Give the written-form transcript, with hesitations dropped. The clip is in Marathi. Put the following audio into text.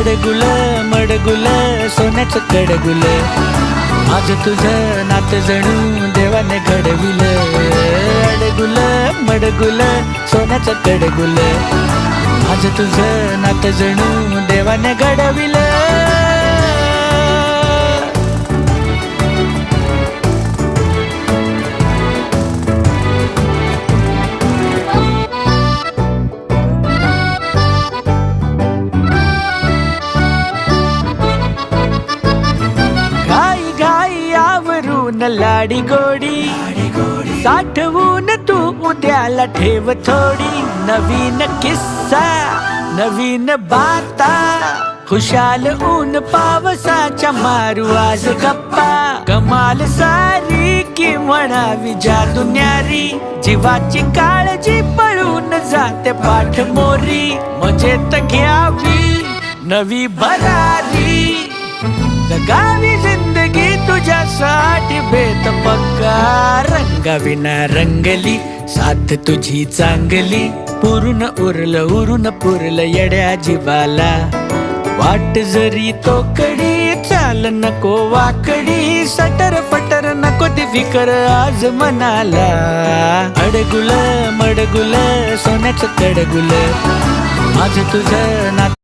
अडगुल मडगुल सोन्याचं कडगुल, माझं तुझं नातं जणू देवाने घडविल. अडगुल मडगुल सोन्याचं कडगुल, माझं तुझं नातं जणू देवाने घडविल. लाडी गोडी साठवून तू उद्याला ठेव थोडी. नवीन किस्सा नवीन बाता, खुशाल ऊन पावसाच्या मारू आज गप्पा. कमाल सारी की म्हणावी जादू न्यारी, जीवाची काळजी पळून जाते पाठ मोरी. मजेत घ्यावी नवी भरारी, जगावी जिंदगी तुझ्यासाठी बेत पक्का. रंगाविना रंगली साथ तुझी चांगली, पुरून उरलं पुरलं येड्या जीवाला. वाट जरी तो कडी चाल नको वाकडी, सटर फटर नको ती फिकर आज मनाला. अडगुल मडगुल सोन्याचं कडगुल, माझं तुझं नातं